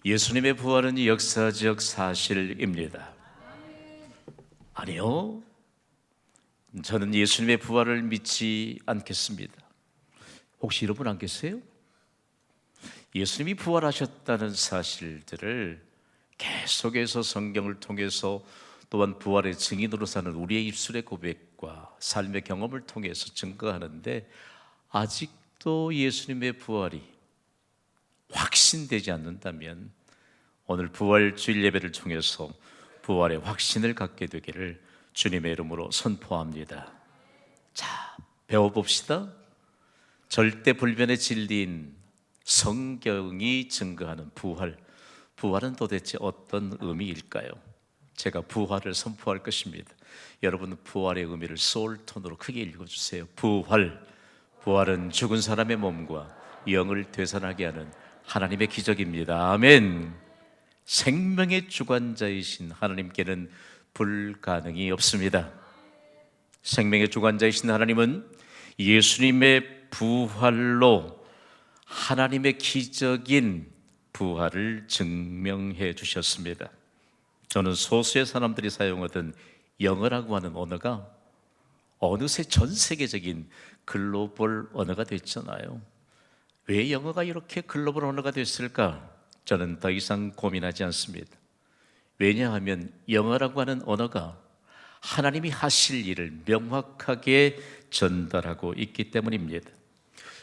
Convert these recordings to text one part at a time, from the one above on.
예수님의 부활은 역사적 사실입니다. 아니요, 저는 예수님의 부활을 믿지 않겠습니다. 혹시 여러분 안 계세요? 예수님이 부활하셨다는 사실들을 계속해서 성경을 통해서 또한 부활의 증인으로 사는 우리의 입술의 고백과 삶의 경험을 통해서 증거하는데, 아직도 예수님의 부활이 확신되지 않는다면 오늘 부활 주일 예배를 통해서 부활의 확신을 갖게 되기를 주님의 이름으로 선포합니다. 자, 배워봅시다. 절대 불변의 진리인 성경이 증거하는 부활은 도대체 어떤 의미일까요? 제가 부활을 선포할 것입니다. 여러분, 부활의 의미를 소울톤으로 크게 읽어주세요. 부활은 죽은 사람의 몸과 영을 되살아나게 하는 하나님의 기적입니다. 아멘. 생명의 주관자이신 하나님께는 불가능이 없습니다. 생명의 주관자이신 하나님은 예수님의 부활로 하나님의 기적인 부활을 증명해 주셨습니다. 저는 소수의 사람들이 사용하던 영어라고 하는 언어가 어느새 전 세계적인 글로벌 언어가 됐잖아요. 왜 영어가 이렇게 글로벌 언어가 됐을까? 저는 더 이상 고민하지 않습니다. 왜냐하면 영어라고 하는 언어가 하나님이 하실 일을 명확하게 전달하고 있기 때문입니다.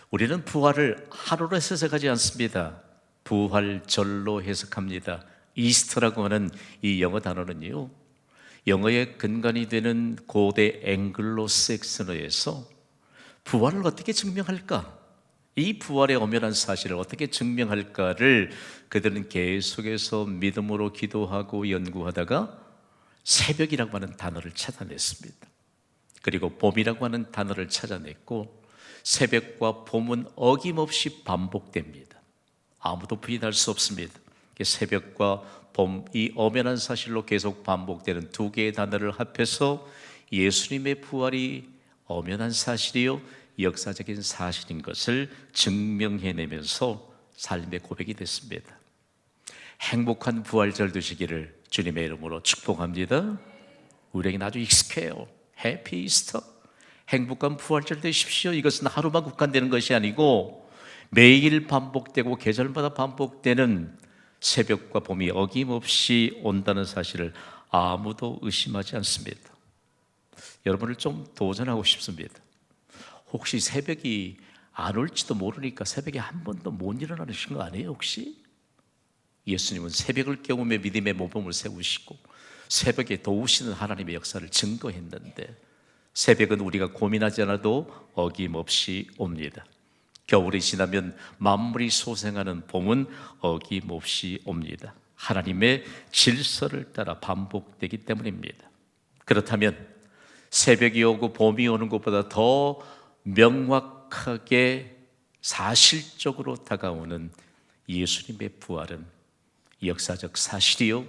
우리는 부활을 하루로 해석하지 않습니다. 부활절로 해석합니다. 이스터라고 하는 이 영어 단어는요, 영어의 근간이 되는 고대 앵글로색슨어에서 부활을 어떻게 증명할까? 이 부활의 엄연한 사실을 어떻게 증명할까를 그들은 계속해서 믿음으로 기도하고 연구하다가 새벽이라고 하는 단어를 찾아냈습니다. 그리고 봄이라고 하는 단어를 찾아냈고, 새벽과 봄은 어김없이 반복됩니다. 아무도 부인할 수 없습니다. 새벽과 봄, 이 엄연한 사실로 계속 반복되는 두 개의 단어를 합해서 예수님의 부활이 엄연한 사실이요 역사적인 사실인 것을 증명해내면서 삶의 고백이 됐습니다. 행복한 부활절 되시기를 주님의 이름으로 축복합니다. 우리에게 아주 익숙해요. 해피 이스터, 행복한 부활절 되십시오. 이것은 하루만 국한되는 것이 아니고 매일 반복되고 계절마다 반복되는 새벽과 봄이 어김없이 온다는 사실을 아무도 의심하지 않습니다. 여러분을 좀 도전하고 싶습니다. 혹시 새벽이 안 올지도 모르니까 새벽에 한 번도 못 일어나신 거 아니에요 혹시? 예수님은 새벽을 깨우며 믿음의 모범을 세우시고 새벽에 도우시는 하나님의 역사를 증거했는데, 새벽은 우리가 고민하지 않아도 어김없이 옵니다. 겨울이 지나면 만물이 소생하는 봄은 어김없이 옵니다. 하나님의 질서를 따라 반복되기 때문입니다. 그렇다면 새벽이 오고 봄이 오는 것보다 더 명확하게 사실적으로 다가오는 예수님의 부활은 역사적 사실이요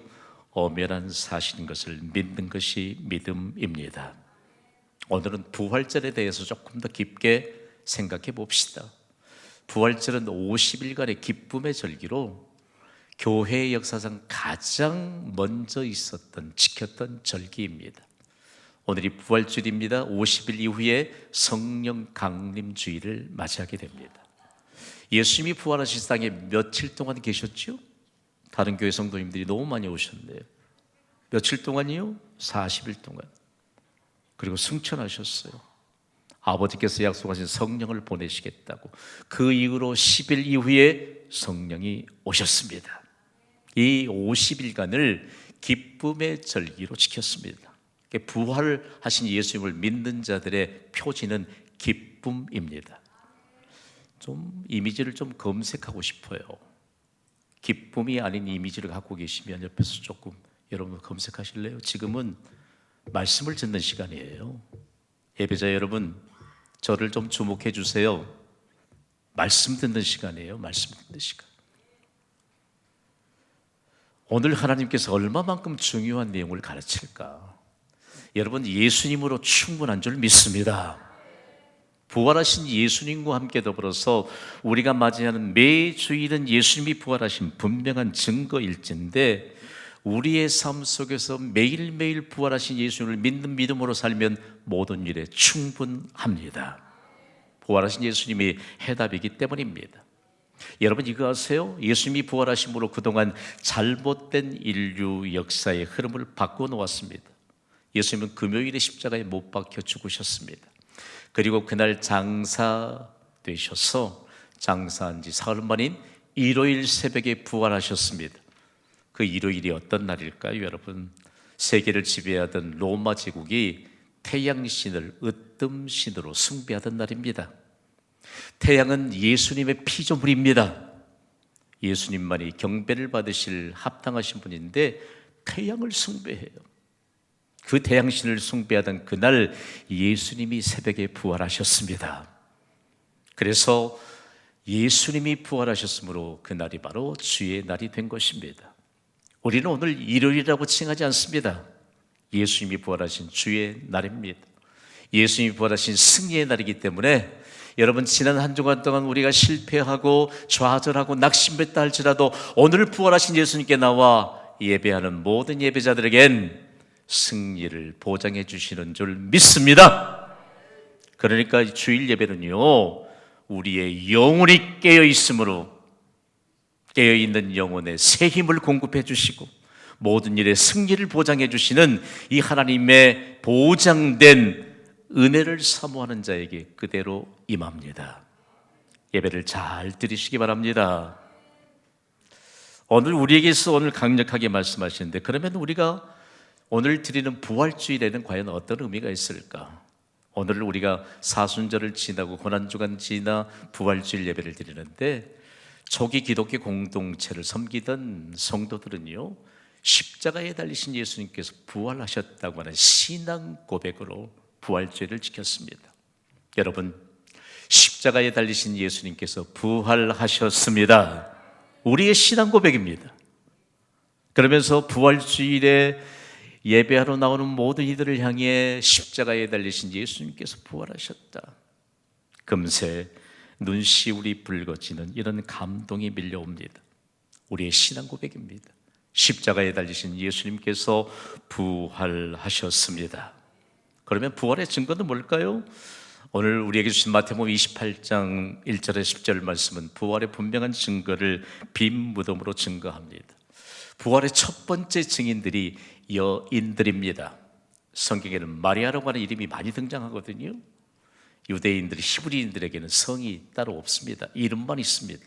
엄연한 사실인 것을 믿는 것이 믿음입니다. 오늘은 부활절에 대해서 조금 더 깊게 생각해 봅시다. 부활절은 50일간의 기쁨의 절기로 교회의 역사상 가장 먼저 있었던, 지켰던 절기입니다. 오늘이 부활주일입니다. 50일 이후에 성령 강림 주일을 맞이하게 됩니다. 예수님이 부활하신 땅에 며칠 동안 계셨죠? 다른 교회 성도님들이 너무 많이 오셨네요. 며칠 동안이요? 40일 동안. 그리고 승천하셨어요. 아버지께서 약속하신 성령을 보내시겠다고. 그 이후로 10일 이후에 성령이 오셨습니다. 이 50일간을 기쁨의 절기로 지켰습니다. 부활하신 예수님을 믿는 자들의 표지는 기쁨입니다. 좀 이미지를 좀 검색하고 싶어요. 기쁨이 아닌 이미지를 갖고 계시면 옆에서 조금 여러분 검색하실래요? 지금은 말씀을 듣는 시간이에요. 예배자 여러분, 저를 좀 주목해 주세요. 말씀 듣는 시간이에요. 말씀 듣는 시간. 오늘 하나님께서 얼마만큼 중요한 내용을 가르칠까? 여러분, 예수님으로 충분한 줄 믿습니다. 부활하신 예수님과 함께 더불어서 우리가 맞이하는 매 주일은 예수님이 부활하신 분명한 증거일진데, 우리의 삶 속에서 매일매일 부활하신 예수님을 믿는 믿음으로 살면 모든 일에 충분합니다. 부활하신 예수님이 해답이기 때문입니다. 여러분 이거 아세요? 예수님이 부활하심으로 그동안 잘못된 인류 역사의 흐름을 바꿔놓았습니다. 예수님은 금요일에 십자가에 못 박혀 죽으셨습니다. 그리고 그날 장사되셔서 장사한 지 사흘 만인 일요일 새벽에 부활하셨습니다. 그 일요일이 어떤 날일까요, 여러분? 세계를 지배하던 로마 제국이 태양신을 으뜸신으로 숭배하던 날입니다. 태양은 예수님의 피조물입니다. 예수님만이 경배를 받으실 합당하신 분인데 태양을 숭배해요. 그 태양신을 숭배하던 그날 예수님이 새벽에 부활하셨습니다. 그래서 예수님이 부활하셨으므로 그날이 바로 주의 날이 된 것입니다. 우리는 오늘 일요일이라고 칭하지 않습니다. 예수님이 부활하신 주의 날입니다. 예수님이 부활하신 승리의 날이기 때문에 여러분, 지난 한 주간 동안 우리가 실패하고 좌절하고 낙심했다 할지라도 오늘 부활하신 예수님께 나와 예배하는 모든 예배자들에겐 승리를 보장해 주시는 줄 믿습니다. 그러니까 주일 예배는요, 우리의 영혼이 깨어 있으므로 깨어있는 영혼에 새 힘을 공급해 주시고 모든 일에 승리를 보장해 주시는 이 하나님의 보장된 은혜를 사모하는 자에게 그대로 임합니다. 예배를 잘 드리시기 바랍니다. 오늘 우리에게서 오늘 강력하게 말씀하시는데, 그러면 우리가 오늘 드리는 부활주일에는 과연 어떤 의미가 있을까? 오늘 우리가 사순절을 지나고 고난주간 지나 부활주일 예배를 드리는데, 초기 기독교 공동체를 섬기던 성도들은요, 십자가에 달리신 예수님께서 부활하셨다고 하는 신앙 고백으로 부활주일을 지켰습니다. 여러분, 십자가에 달리신 예수님께서 부활하셨습니다. 우리의 신앙 고백입니다. 그러면서 부활주일에 예배하러 나오는 모든 이들을 향해 십자가에 달리신 예수님께서 부활하셨다. 금세 눈시울이 붉어지는 이런 감동이 밀려옵니다. 우리의 신앙 고백입니다. 십자가에 달리신 예수님께서 부활하셨습니다. 그러면 부활의 증거는 뭘까요? 오늘 우리에게 주신 마태복음 28장 1절에 10절 말씀은 부활의 분명한 증거를 빈 무덤으로 증거합니다. 부활의 첫 번째 증인들이 여인들입니다. 성경에는 마리아라고 하는 이름이 많이 등장하거든요. 유대인들, 히브리인들에게는 성이 따로 없습니다. 이름만 있습니다.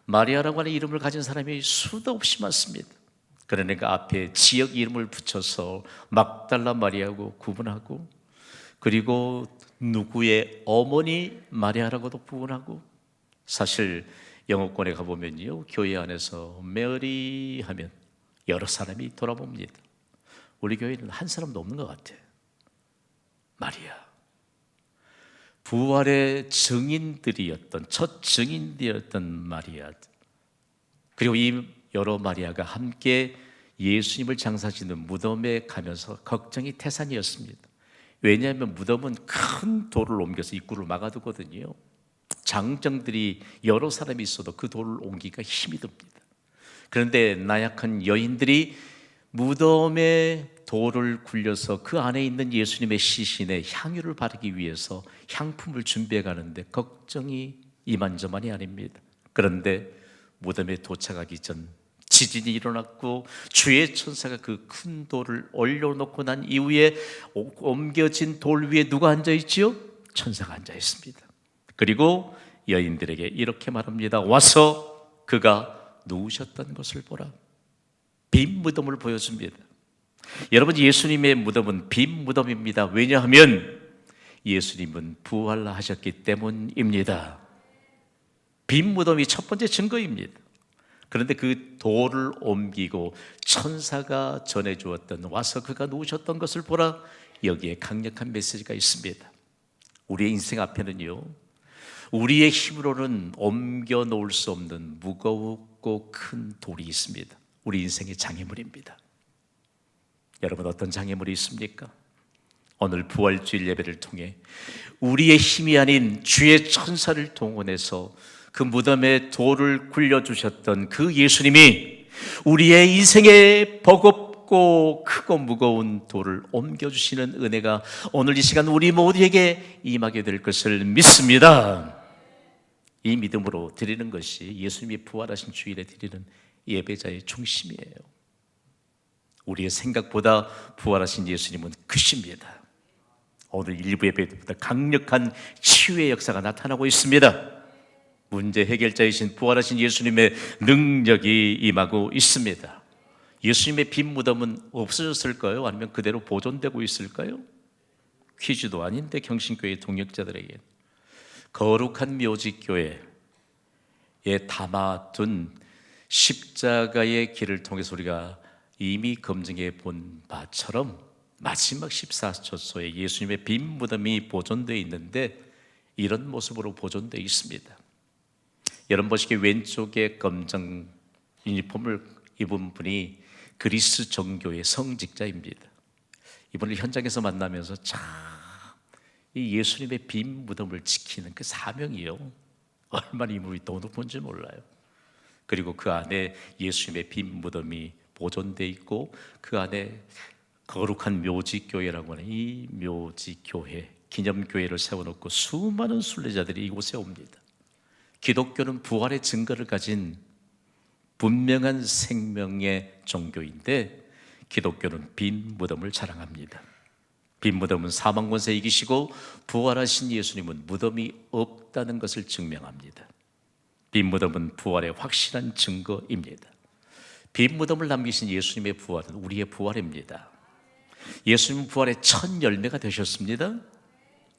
마리아라고 하는 이름을 가진 사람이 수도 없이 많습니다. 그러니까 앞에 지역 이름을 붙여서 막달라 마리아고 구분하고, 그리고 누구의 어머니 마리아라고도 구분하고, 사실 영어권에 가보면요, 교회 안에서 메리 하면 여러 사람이 돌아봅니다. 우리 교회는 한 사람도 없는 것 같아요. 마리아. 부활의 증인들이었던, 첫 증인들이었던 마리아, 그리고 이 여러 마리아가 함께 예수님을 장사짓는 무덤에 가면서 걱정이 태산이었습니다. 왜냐하면 무덤은 큰 돌을 옮겨서 입구를 막아두거든요. 장정들이 여러 사람이 있어도 그 돌을 옮기기가 힘이 듭니다. 그런데 나약한 여인들이 무덤에 돌을 굴려서 그 안에 있는 예수님의 시신에 향유를 바르기 위해서 향품을 준비해 가는데 걱정이 이만저만이 아닙니다. 그런데 무덤에 도착하기 전 지진이 일어났고 주의 천사가 그 큰 돌을 올려놓고 난 이후에 옮겨진 돌 위에 누가 앉아있지요? 천사가 앉아있습니다. 그리고 여인들에게 이렇게 말합니다. 와서 그가 누우셨던 것을 보라. 빈 무덤을 보여줍니다. 여러분, 예수님의 무덤은 빈 무덤입니다. 왜냐하면 예수님은 부활하셨기 때문입니다. 빈 무덤이 첫 번째 증거입니다. 그런데 그 돌을 옮기고 천사가 전해주었던 와서 그가 누우셨던 것을 보라, 여기에 강력한 메시지가 있습니다. 우리의 인생 앞에는요, 우리의 힘으로는 옮겨 놓을 수 없는 무겁고 큰 돌이 있습니다. 우리 인생의 장애물입니다. 여러분, 어떤 장애물이 있습니까? 오늘 부활주일 예배를 통해 우리의 힘이 아닌 주의 천사를 동원해서 그 무덤에 돌을 굴려주셨던 그 예수님이 우리의 인생에 버겁고 크고 무거운 돌을 옮겨주시는 은혜가 오늘 이 시간 우리 모두에게 임하게 될 것을 믿습니다. 이 믿음으로 드리는 것이 예수님이 부활하신 주일에 드리는 예배자의 중심이에요. 우리의 생각보다 부활하신 예수님은 크십니다. 오늘 일부 예배 때보다 강력한 치유의 역사가 나타나고 있습니다. 문제 해결자이신 부활하신 예수님의 능력이 임하고 있습니다. 예수님의 빈 무덤은 없어졌을까요? 아니면 그대로 보존되고 있을까요? 퀴즈도 아닌데 경신교회 동역자들에게 거룩한 묘지교회에 담아둔 십자가의 길을 통해서 우리가 이미 검증해 본 바처럼 마지막 14초소에 예수님의 빈 무덤이 보존되어 있는데 이런 모습으로 보존되어 있습니다. 여러분 보시기에 왼쪽에 검정 유니폼을 입은 분이 그리스 정교의 성직자입니다. 이분을 현장에서 만나면서 참 이 예수님의 빈 무덤을 지키는 그 사명이요, 얼마나 이물이 더 높은지 몰라요. 그리고 그 안에 예수님의 빈 무덤이 보존되어 있고 그 안에 거룩한 묘지교회라고 하는 이 묘지교회, 기념교회를 세워놓고 수많은 순례자들이 이곳에 옵니다. 기독교는 부활의 증거를 가진 분명한 생명의 종교인데 기독교는 빈 무덤을 자랑합니다. 빈 무덤은 사망 권세 이기시고 부활하신 예수님은 무덤이 없다는 것을 증명합니다. 빈 무덤은 부활의 확실한 증거입니다. 빈 무덤을 남기신 예수님의 부활은 우리의 부활입니다. 예수님 부활의 첫 열매가 되셨습니다.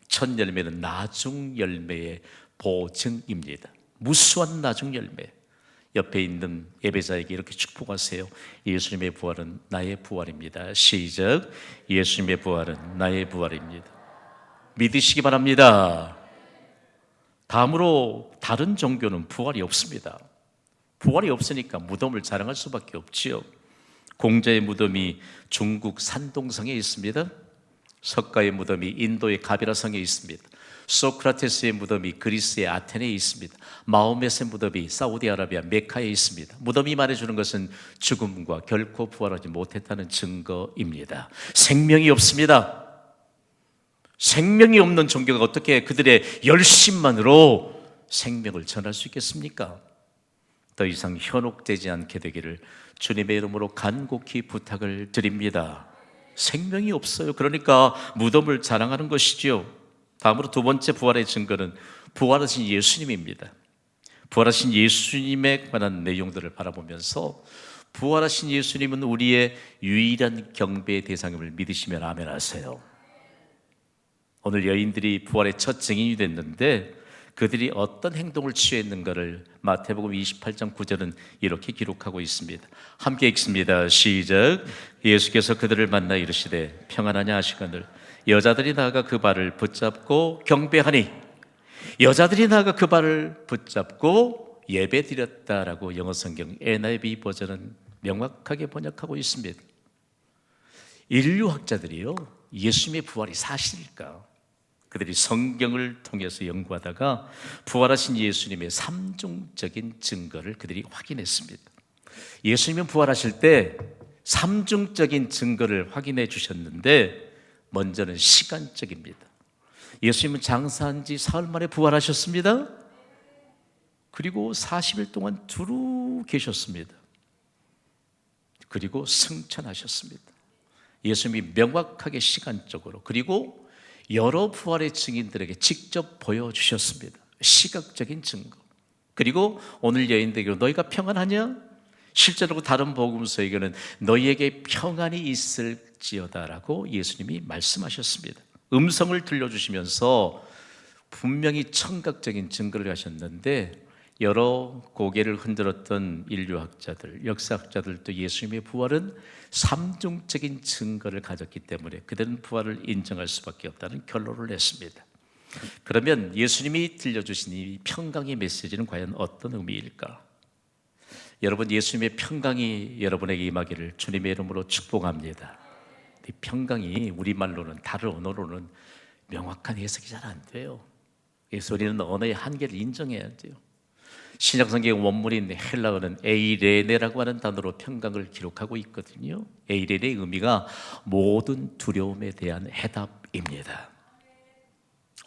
첫 열매는 나중 열매의 보증입니다. 무수한 나중 열매. 옆에 있는 예배자에게 이렇게 축복하세요. 예수님의 부활은 나의 부활입니다. 시작. 예수님의 부활은 나의 부활입니다. 믿으시기 바랍니다. 다음으로 다른 종교는 부활이 없습니다. 부활이 없으니까 무덤을 자랑할 수밖에 없지요. 공자의 무덤이 중국 산동성에 있습니다. 석가의 무덤이 인도의 가비라성에 있습니다. 소크라테스의 무덤이 그리스의 아테네에 있습니다. 마호멧의 무덤이 사우디아라비아 메카에 있습니다. 무덤이 말해주는 것은 죽음과 결코 부활하지 못했다는 증거입니다. 생명이 없습니다. 생명이 없는 종교가 어떻게 그들의 열심만으로 생명을 전할 수 있겠습니까? 더 이상 현혹되지 않게 되기를 주님의 이름으로 간곡히 부탁을 드립니다. 생명이 없어요. 그러니까 무덤을 자랑하는 것이지요. 다음으로 두 번째 부활의 증거는 부활하신 예수님입니다. 부활하신 예수님에 관한 내용들을 바라보면서 부활하신 예수님은 우리의 유일한 경배의 대상임을 믿으시면 아멘 하세요. 오늘 여인들이 부활의 첫 증인이 됐는데 그들이 어떤 행동을 취했는가를 마태복음 28장 9절은 이렇게 기록하고 있습니다. 함께 읽습니다. 시작. 예수께서 그들을 만나 이르시되 평안하냐 하시거늘 여자들이 나아가 그 발을 붙잡고 경배하니, 여자들이 나아가 그 발을 붙잡고 예배드렸다라고 영어 성경 NIV 버전은 명확하게 번역하고 있습니다. 인류학자들이요, 예수님의 부활이 사실일까? 그들이 성경을 통해서 연구하다가 부활하신 예수님의 삼중적인 증거를 그들이 확인했습니다. 예수님은 부활하실 때 삼중적인 증거를 확인해 주셨는데 먼저는 시간적입니다. 예수님은 장사한 지 사흘 만에 부활하셨습니다. 그리고 40일 동안 두루 계셨습니다. 그리고 승천하셨습니다. 예수님이 명확하게 시간적으로 그리고 여러 부활의 증인들에게 직접 보여주셨습니다. 시각적인 증거. 그리고 오늘 여인들에게 너희가 평안하냐? 실제로 다른 복음서에게는 너희에게 평안이 있을지어다라고 예수님이 말씀하셨습니다. 음성을 들려주시면서 분명히 청각적인 증거를 하셨는데 여러 고개를 흔들었던 인류학자들, 역사학자들도 예수님의 부활은 삼중적인 증거를 가졌기 때문에 그들은 부활을 인정할 수밖에 없다는 결론을 냈습니다. 그러면 예수님이 들려주신 이 평강의 메시지는 과연 어떤 의미일까? 여러분, 예수님의 평강이 여러분에게 임하기를 주님의 이름으로 축복합니다. 이 평강이 우리말로는 다른 언어로는 명확한 해석이 잘 안 돼요. 그래서 우리는 언어의 한계를 인정해야 돼요. 신약성경 원문인 헬라어는 에이레네라고 하는 단어로 평강을 기록하고 있거든요. 에이레네의 의미가 모든 두려움에 대한 해답입니다.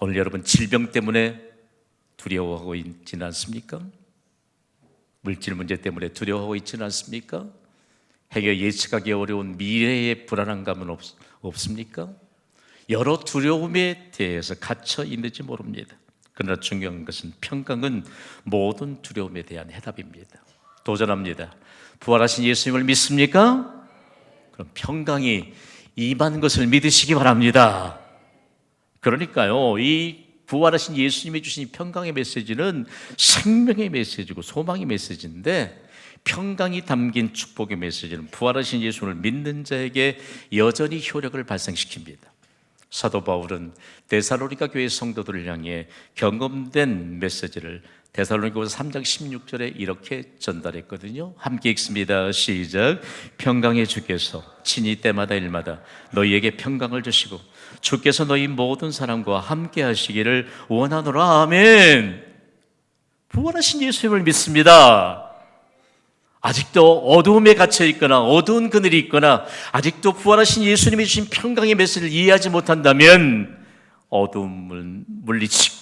오늘 여러분 질병 때문에 두려워하고 있지는 않습니까? 물질 문제 때문에 두려워하고 있지는 않습니까? 해결 예측하기 어려운 미래의 불안감은 없습니까? 여러 두려움에 대해서 갇혀 있는지 모릅니다. 그러나 중요한 것은 평강은 모든 두려움에 대한 해답입니다. 도전합니다. 부활하신 예수님을 믿습니까? 그럼 평강이 임한 것을 믿으시기 바랍니다. 그러니까요, 이 부활하신 예수님이 주신 평강의 메시지는 생명의 메시지고 소망의 메시지인데, 평강이 담긴 축복의 메시지는 부활하신 예수를 믿는 자에게 여전히 효력을 발생시킵니다. 사도 바울은 데살로니가 교회 성도들을 향해 경험된 메시지를 데살로니가서 3장 16절에 이렇게 전달했거든요. 함께 읽습니다. 시작. 평강의 주께서 친히 때마다 일마다 너희에게 평강을 주시고 주께서 너희 모든 사람과 함께 하시기를 원하노라. 아멘. 부활하신 예수님을 믿습니다. 아직도 어두움에 갇혀 있거나 어두운 그늘이 있거나 아직도 부활하신 예수님이 주신 평강의 메시지를 이해하지 못한다면 어두움을 물리치고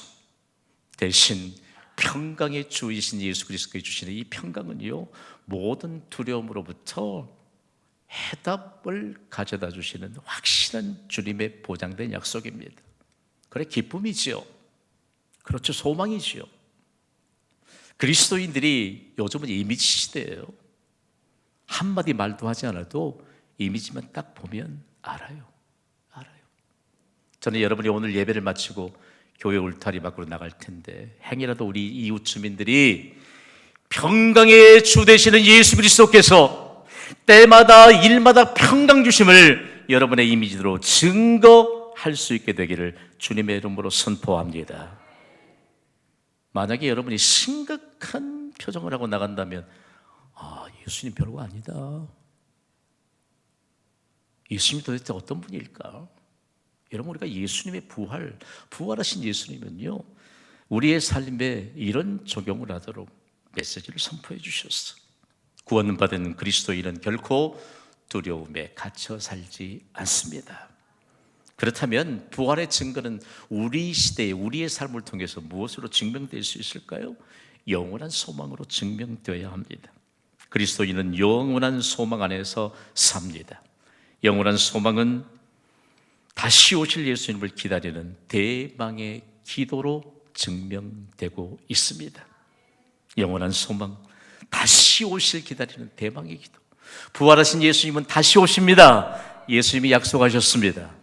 대신 평강의 주이신 예수 그리스도께 주시는 이 평강은요, 모든 두려움으로부터 해답을 가져다 주시는 확실한 주님의 보장된 약속입니다. 그래, 기쁨이지요. 그렇죠, 소망이지요. 그리스도인들이 요즘은 이미지 시대예요. 한마디 말도 하지 않아도 이미지만 딱 보면 알아요. 저는 여러분이 오늘 예배를 마치고 교회 울타리 밖으로 나갈 텐데 행여라도 우리 이웃 주민들이 평강의 주 되시는 예수 그리스도께서 때마다 일마다 평강 주심을 여러분의 이미지로 증거할 수 있게 되기를 주님의 이름으로 선포합니다. 만약에 여러분이 심각한 표정을 하고 나간다면 예수님 별거 아니다. 예수님이 도대체 어떤 분일까? 여러분, 우리가 예수님의 부활하신 예수님은요, 우리의 삶에 이런 적용을 하도록 메시지를 선포해 주셨어. 구원받은 그리스도인은 결코 두려움에 갇혀 살지 않습니다. 그렇다면 부활의 증거는 우리 시대에 우리의 삶을 통해서 무엇으로 증명될 수 있을까요? 영원한 소망으로 증명되어야 합니다. 그리스도인은 영원한 소망 안에서 삽니다. 영원한 소망은 다시 오실 예수님을 기다리는 대망의 기도로 증명되고 있습니다. 영원한 소망, 다시 오실 기다리는 대망의 기도. 부활하신 예수님은 다시 오십니다. 예수님이 약속하셨습니다.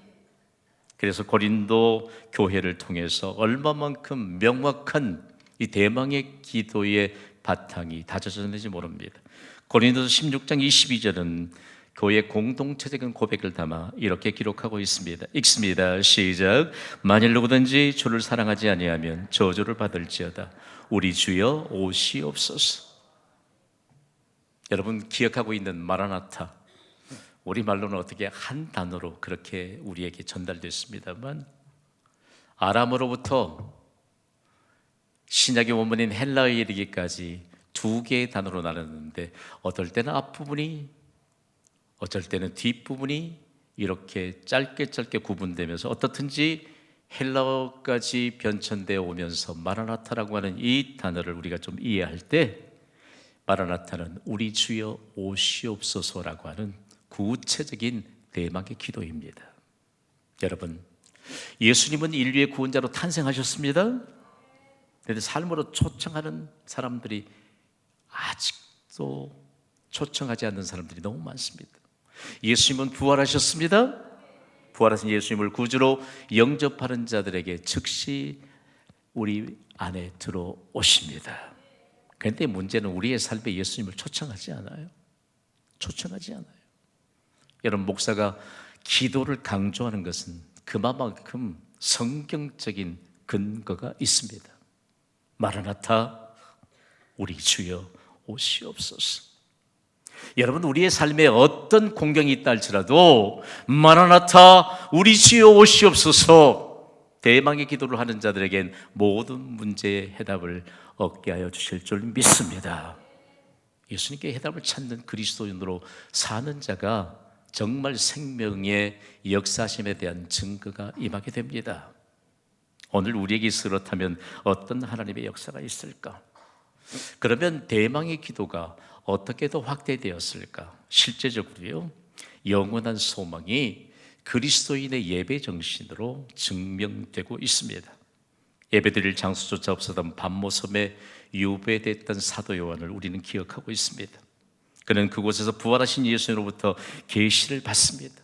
그래서 고린도 교회를 통해서 얼마만큼 명확한 이 대망의 기도의 바탕이 다져졌는지 모릅니다. 고린도서 16장 22절은 교회 공동체적인 고백을 담아 이렇게 기록하고 있습니다. 읽습니다. 시작. 만일 누구든지 주를 사랑하지 아니하면 저주를 받을지어다. 우리 주여 오시옵소서. 여러분 기억하고 있는 마라나타, 우리말로는 어떻게 한 단어로 그렇게 우리에게 전달됐습니다만, 아람어로부터 신약의 원문인 헬라어에 이르기까지 두 개의 단어로 나눴는데, 어떨 때는 앞부분이, 어쩔 때는 뒷부분이 이렇게 짧게 구분되면서 어떻든지 헬라어까지 변천되어 오면서 마라나타라고 하는 이 단어를 우리가 좀 이해할 때, 마라나타는 우리 주여 오시옵소서라고 하는 구체적인 대망의 기도입니다. 여러분, 예수님은 인류의 구원자로 탄생하셨습니다. 그런데 삶으로 초청하는 사람들이 아직도 초청하지 않는 사람들이 너무 많습니다. 예수님은 부활하셨습니다. 부활하신 예수님을 구주로 영접하는 자들에게 즉시 우리 안에 들어오십니다. 그런데 문제는 우리의 삶에 예수님을 초청하지 않아요. 여러분, 목사가 기도를 강조하는 것은 그만큼 성경적인 근거가 있습니다. 마라나타, 우리 주여 오시옵소서. 여러분, 우리의 삶에 어떤 공경이 있다 할지라도 마라나타 우리 주여 오시옵소서, 대망의 기도를 하는 자들에겐 모든 문제의 해답을 얻게 하여 주실 줄 믿습니다. 예수님께 해답을 찾는 그리스도인으로 사는 자가 정말 생명의 역사심에 대한 증거가 임하게 됩니다. 오늘 우리에게 그렇다면 어떤 하나님의 역사가 있을까? 그러면 대망의 기도가 어떻게 더 확대되었을까? 실제적으로요, 영원한 소망이 그리스도인의 예배 정신으로 증명되고 있습니다. 예배드릴 장소조차 없었던 밤모섬에 유배됐던 사도 요한을 우리는 기억하고 있습니다. 그는 그곳에서 부활하신 예수님으로부터 계시를 받습니다.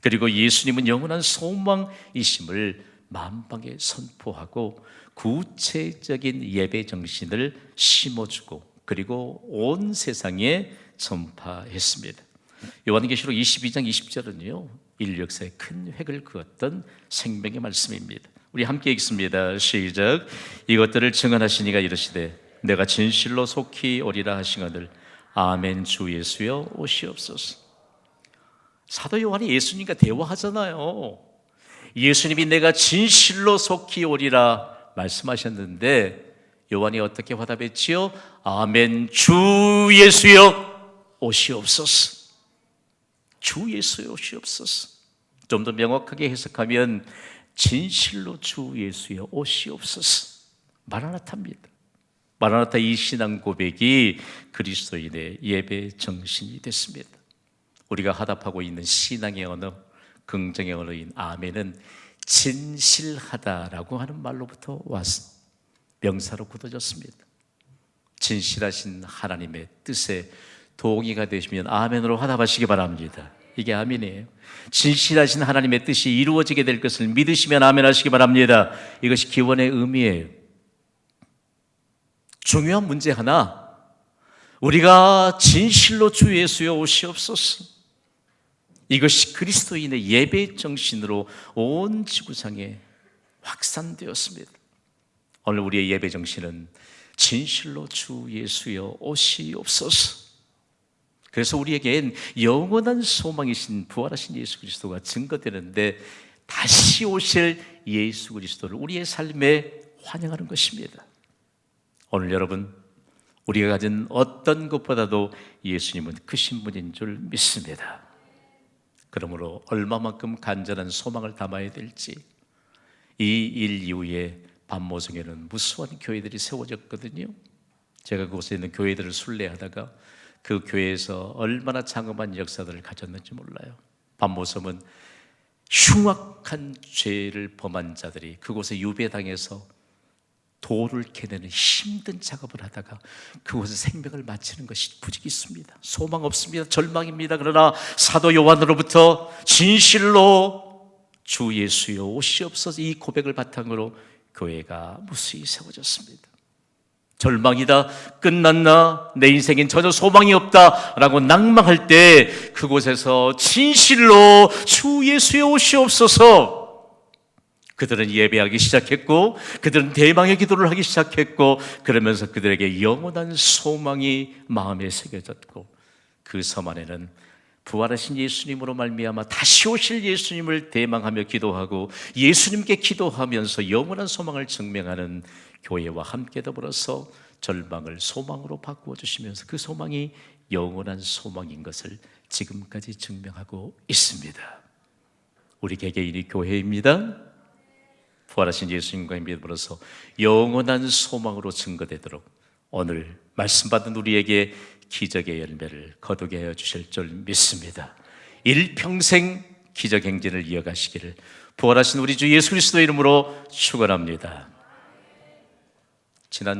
그리고 예수님은 영원한 소망이심을 만방에 선포하고 구체적인 예배 정신을 심어주고 그리고 온 세상에 전파했습니다. 요한계시록 22장 20절은요, 인류 역사에 큰 획을 그었던 생명의 말씀입니다. 우리 함께 읽습니다. 시작. 이것들을 증언하시니가 이르시되 내가 진실로 속히 오리라 하시거늘 아멘. 주 예수여 오시옵소서. 사도 요한이 예수님과 대화하잖아요. 예수님이 내가 진실로 속히 오리라 말씀하셨는데 요한이 어떻게 화답했지요? 아멘. 주 예수여 오시옵소서. 주 예수여 오시옵소서. 좀 더 명확하게 해석하면 진실로 주 예수여 오시옵소서. 마라나타입니다. 마라나타, 이 신앙 고백이 그리스도인의 예배 정신이 됐습니다. 우리가 화답하고 있는 신앙의 언어, 긍정의 언어인 아멘은 진실하다라고 하는 말로부터 와서 명사로 굳어졌습니다. 진실하신 하나님의 뜻에 동의가 되시면 아멘으로 화답하시기 바랍니다. 이게 아멘이에요. 진실하신 하나님의 뜻이 이루어지게 될 것을 믿으시면 아멘 하시기 바랍니다. 이것이 기원의 의미예요. 중요한 문제 하나, 우리가 진실로 주 예수여 오시옵소서, 이것이 그리스도인의 예배 정신으로 온 지구상에 확산되었습니다. 오늘 우리의 예배 정신은 진실로 주 예수여 오시옵소서. 그래서 우리에겐 영원한 소망이신 부활하신 예수 그리스도가 증거되는데 다시 오실 예수 그리스도를 우리의 삶에 환영하는 것입니다. 오늘 여러분, 우리가 가진 어떤 것보다도 예수님은 크신 분인 줄 믿습니다. 그러므로 얼마만큼 간절한 소망을 담아야 될지, 이 일 이후에 밤모성에는 무수한 교회들이 세워졌거든요. 제가 그곳에 있는 교회들을 순례하다가 그 교회에서 얼마나 장엄한 역사들을 가졌는지 몰라요. 밤모섬은 흉악한 죄를 범한 자들이 그곳에 유배당해서 돌을 캐내는 힘든 작업을 하다가 그곳에 생명을 마치는 것이 부지기수입니다. 소망 없습니다. 절망입니다. 그러나 사도 요한으로부터 진실로 주 예수여 오시옵소서, 이 고백을 바탕으로 교회가 무수히 세워졌습니다. 절망이다, 끝났나, 내 인생엔 전혀 소망이 없다 라고 낭망할 때 그곳에서 진실로 주 예수여 오시옵소서, 그들은 예배하기 시작했고 그들은 대망의 기도를 하기 시작했고, 그러면서 그들에게 영원한 소망이 마음에 새겨졌고, 그 섬 안에는 부활하신 예수님으로 말미암아 다시 오실 예수님을 대망하며 기도하고 예수님께 기도하면서 영원한 소망을 증명하는 교회와 함께 더불어서 절망을 소망으로 바꾸어 주시면서 그 소망이 영원한 소망인 것을 지금까지 증명하고 있습니다. 우리 개개인이 교회입니다. 부활하신 예수님과 더불어서 영원한 소망으로 증거되도록 오늘 말씀 받은 우리에게 기적의 열매를 거두게 하여 주실 줄 믿습니다. 일평생 기적 행진을 이어가시기를 부활하신 우리 주 예수 그리스도의 이름으로 축원합니다. 지난